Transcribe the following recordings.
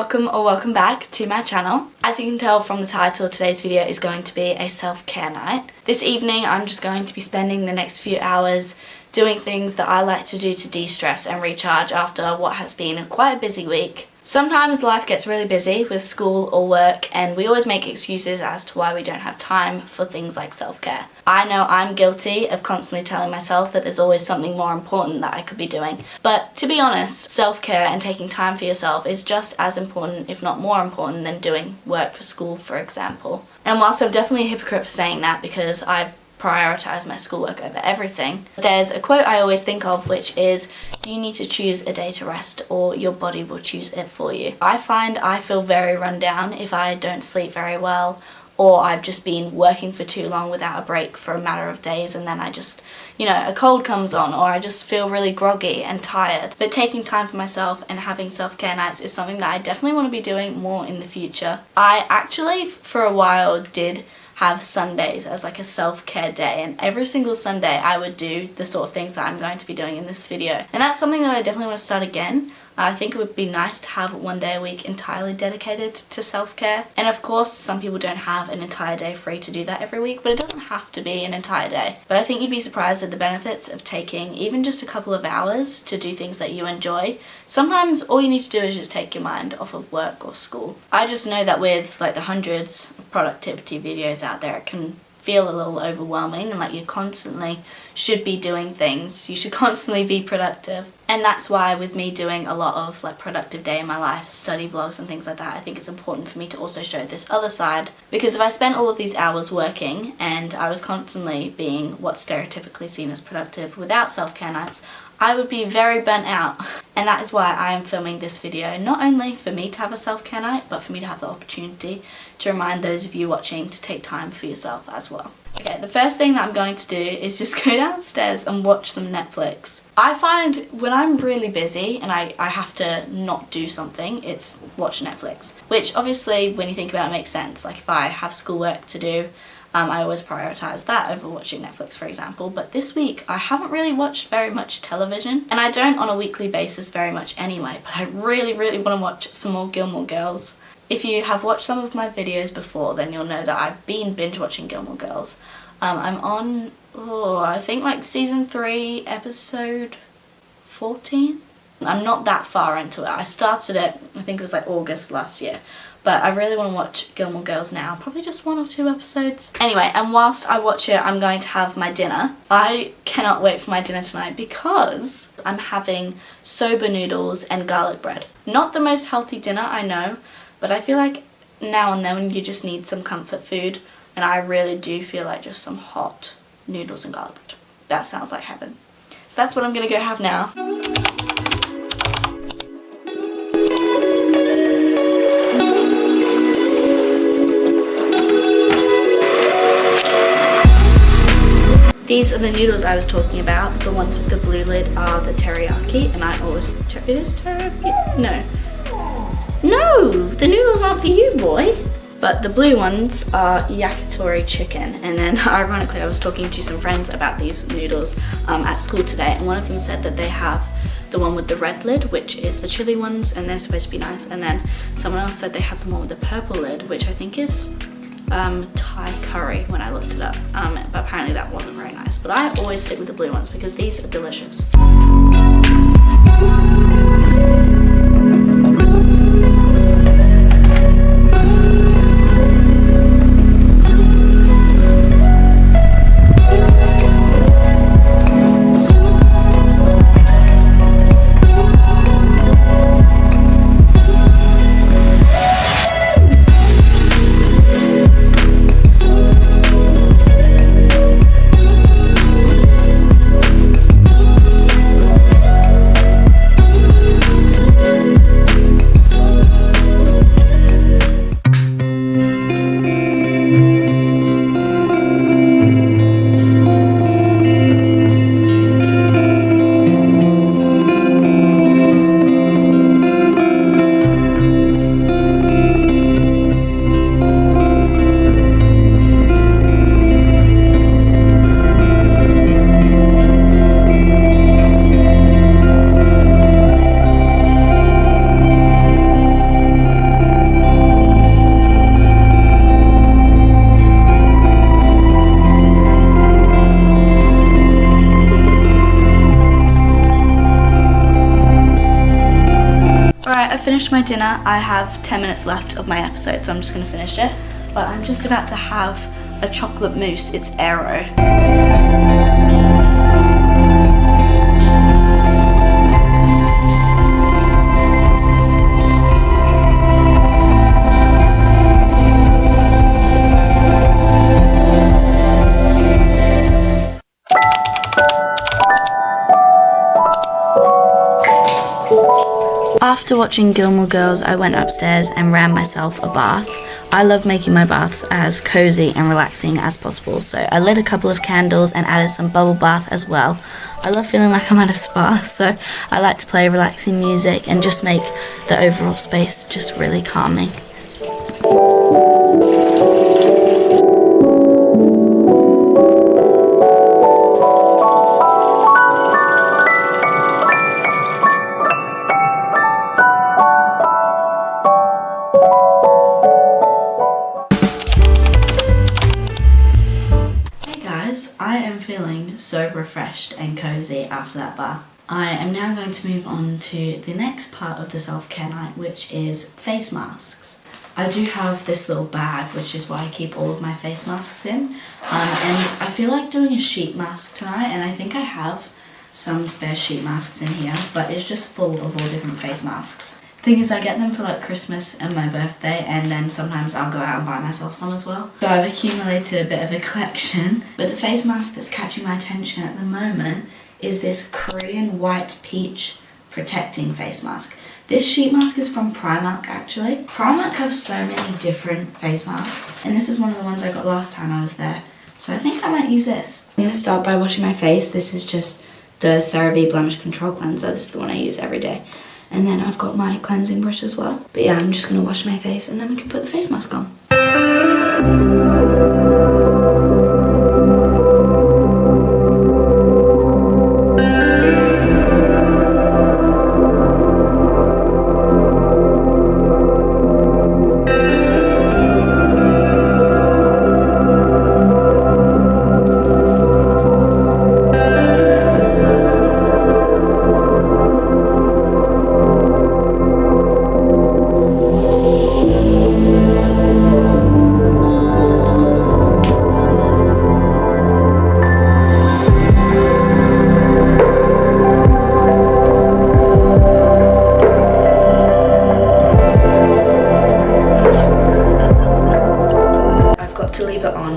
welcome or welcome back to my channel. As you can tell from the title, today's video is going to be a self-care night. This evening I'm just going to be spending the next few hours doing things that I like to do to de-stress and recharge after what has been quite a busy week. Sometimes life gets really busy with school or work and we always make excuses as to why we don't have time for things like self-care. I know I'm guilty of constantly telling myself that there's always something more important that I could be doing. But to be honest, self-care and taking time for yourself is just as important, if not more important, than doing work for school, for example. And whilst I'm definitely a hypocrite for saying that because I've prioritize my schoolwork over everything, there's a quote I always think of, which is, you need to choose a day to rest or your body will choose it for you. I find I feel very run down if I don't sleep very well, or I've just been working for too long without a break for a matter of days, and then I just, a cold comes on, or I just feel really groggy and tired. But taking time for myself and having self-care nights is something that I definitely want to be doing more in the future. I actually, for a while, did have Sundays as like a self-care day, and every single Sunday I would do the sort of things that I'm going to be doing in this video, and that's something that I definitely want to start again. I think it would be nice to have one day a week entirely dedicated to self-care, and of course some people don't have an entire day free to do that every week, but it doesn't have to be an entire day. But I think you'd be surprised at the benefits of taking even just a couple of hours to do things that you enjoy. Sometimes all you need to do is just take your mind off of work or school. I just know that with like the hundreds of productivity videos out there, it can feel a little overwhelming and like you constantly should be doing things. You should constantly be productive. And that's why with me doing a lot of like productive day in my life, study vlogs and things like that, I think it's important for me to also show this other side. Because if I spent all of these hours working and I was constantly being what's stereotypically seen as productive without self-care nights, I would be very burnt out. And that is why I am filming this video, not only for me to have a self-care night, but for me to have the opportunity to remind those of you watching to take time for yourself as well. Okay, the first thing that I'm going to do is just go downstairs and watch some Netflix. I find when I'm really busy and I have to not do something, it's watch Netflix. Which obviously, when you think about it, makes sense. Like if I have schoolwork to do, I always prioritise that over watching Netflix, for example. But this week, I haven't really watched very much television. And I don't on a weekly basis very much anyway. But I really, really want to watch some more Gilmore Girls. If you have watched some of my videos before, then you'll know that I've been binge watching Gilmore Girls. I'm on, I think like season 3, episode 14. I'm not that far into it. I started it, I think it was like August last year. But I really want to watch Gilmore Girls now. Probably just 1 or 2 episodes. Anyway, and whilst I watch it, I'm going to have my dinner. I cannot wait for my dinner tonight because I'm having soba noodles and garlic bread. Not the most healthy dinner, I know, but I feel like now and then you just need some comfort food, and I really do feel like just some hot noodles and garlic bread. That sounds like heaven. So that's what I'm gonna go have now. These are the noodles I was talking about. The ones with the blue lid are the teriyaki, and I always, it is teriyaki? No, the noodles aren't for you, boy. But the blue ones are yakitori chicken. And then ironically, I was talking to some friends about these noodles at school today, and one of them said that they have the one with the red lid, which is the chili ones, and they're supposed to be nice. And then someone else said they had the one with the purple lid, which I think is Thai curry when I looked it up. But apparently that wasn't very nice. But I always stick with the blue ones because these are delicious. finished my dinner. I have 10 minutes left of my episode, so I'm just going to finish it. But I'm just about to have a chocolate mousse. It's Aero. After watching Gilmore Girls, I went upstairs and ran myself a bath. I love making my baths as cozy and relaxing as possible, so I lit a couple of candles and added some bubble bath as well. I love feeling like I'm at a spa, so I like to play relaxing music and just make the overall space just really calming. I am feeling so refreshed and cozy after that bath. I am now going to move on to the next part of the self-care night, which is face masks. I do have this little bag, which is why I keep all of my face masks in, and I feel like doing a sheet mask tonight, and I think I have some spare sheet masks in here, but it's just full of all different face masks. Thing is, I get them for like Christmas and my birthday, and then sometimes I'll go out and buy myself some as well. So I've accumulated a bit of a collection. But the face mask that's catching my attention at the moment is this Korean white peach protecting face mask. This sheet mask is from Primark actually. Primark have so many different face masks, and this is one of the ones I got last time I was there. So I think I might use this. I'm going to start by washing my face. This is just the CeraVe Blemish Control Cleanser. This is the one I use every day. And then I've got my cleansing brush as well. But yeah, I'm just going to wash my face and then we can put the face mask on.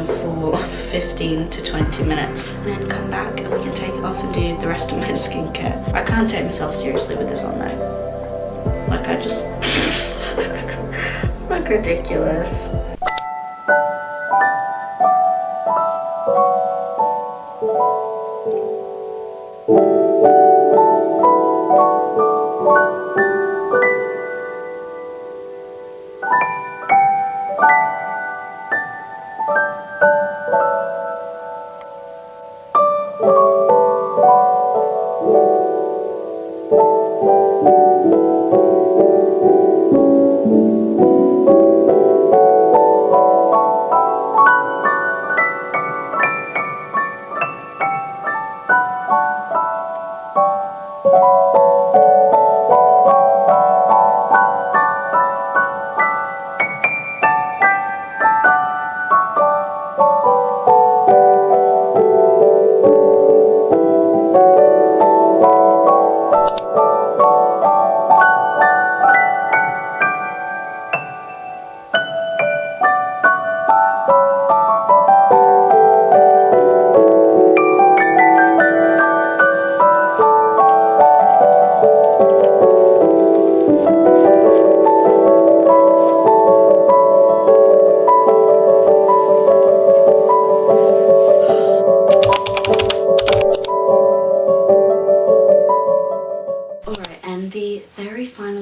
For 15 to 20 minutes and then come back and we can take it off and do the rest of my skincare. I can't take myself seriously with this on though. Like I just look ridiculous.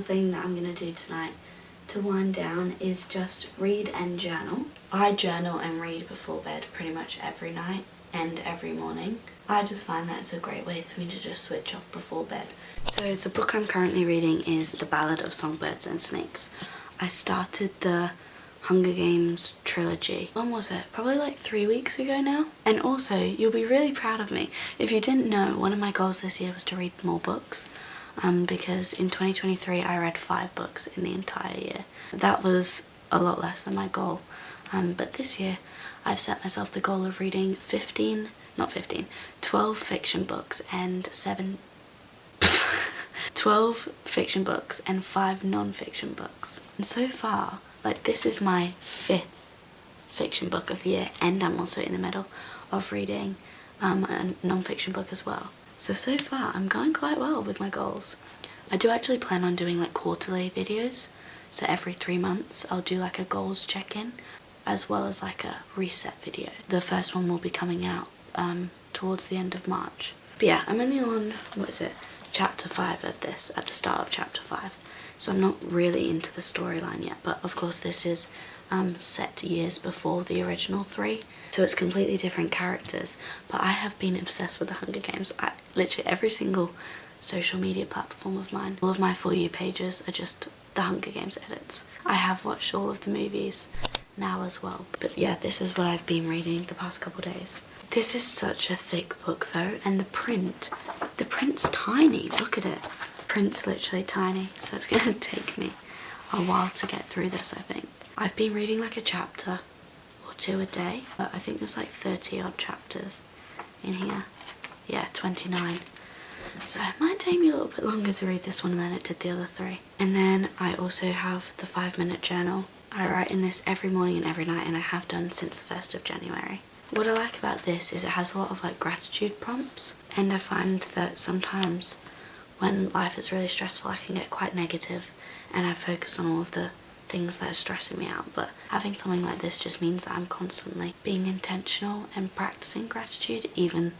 Thing that I'm going to do tonight to wind down is just read and journal. I journal and read before bed pretty much every night and every morning. I just find that it's a great way for me to just switch off before bed. So the book I'm currently reading is The Ballad of Songbirds and Snakes. I started the Hunger Games trilogy. When was it? Probably like 3 weeks ago now. And also, you'll be really proud of me. If you didn't know, one of my goals this year was to read more books. because in 2023 I read 5 books in the entire year. That was a lot less than my goal, but this year I've set myself the goal of reading 12 fiction books and 12 fiction books and 5 non-fiction books. And so far, like, this is my 5th fiction book of the year, and I'm also in the middle of reading a non-fiction book as well. So far I'm going quite well with my goals. I do actually plan on doing like quarterly videos, so every 3 months I'll do like a goals check-in as well as like a reset video. The first one will be coming out towards the end of March. But yeah, I'm only on, chapter 5 of this, at the start of chapter 5, so I'm not really into the storyline yet, but of course this is set years before the original 3, so it's completely different characters. But I have been obsessed with the Hunger Games. Literally every single social media platform of mine, all of my For You pages are just the Hunger Games edits. I have watched all of the movies now as well, but yeah, this is what I've been reading the past couple days. This is such a thick book though, and the print's tiny. Look at it. The print's literally tiny, so it's gonna take me a while to get through this, I think. I've been reading like a chapter or 2 a day, but I think there's like 30 odd chapters in here. Yeah, 29. So it might take me a little bit longer to read this one than it did the other 3. And then I also have the 5-minute journal. I write in this every morning and every night, and I have done since the 1st of January. What I like about this is it has a lot of like gratitude prompts, and I find that sometimes when life is really stressful I can get quite negative and I focus on all of the things that are stressing me out, but having something like this just means that I'm constantly being intentional and practicing gratitude, even,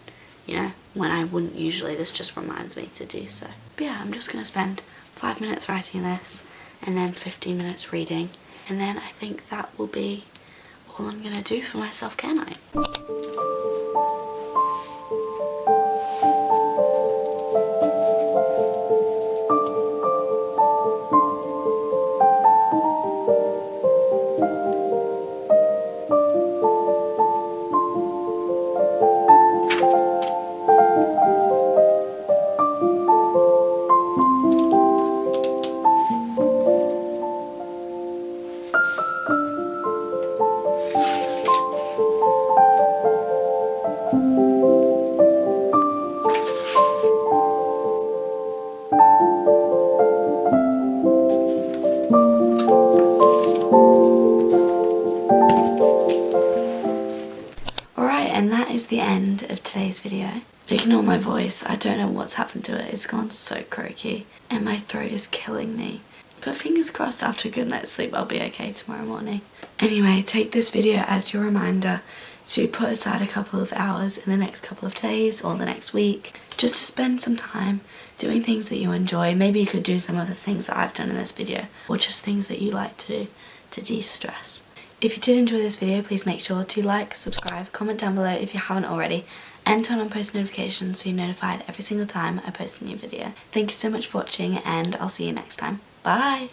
you know, when I wouldn't usually. This just reminds me to do so. But yeah, I'm just going to spend 5 minutes writing this and then 15 minutes reading, and then I think that will be all I'm going to do for my self-care night. And that is the end of today's video. Ignore my voice, I don't know what's happened to it. It's gone so croaky and my throat is killing me. But fingers crossed, after a good night's sleep I'll be okay tomorrow morning. Anyway, take this video as your reminder to put aside a couple of hours in the next couple of days or the next week just to spend some time doing things that you enjoy. Maybe you could do some of the things that I've done in this video, or just things that you like to do to de-stress. If you did enjoy this video, please make sure to like, subscribe, comment down below if you haven't already, and turn on post notifications so you're notified every single time I post a new video. Thank you so much for watching, and I'll see you next time. Bye!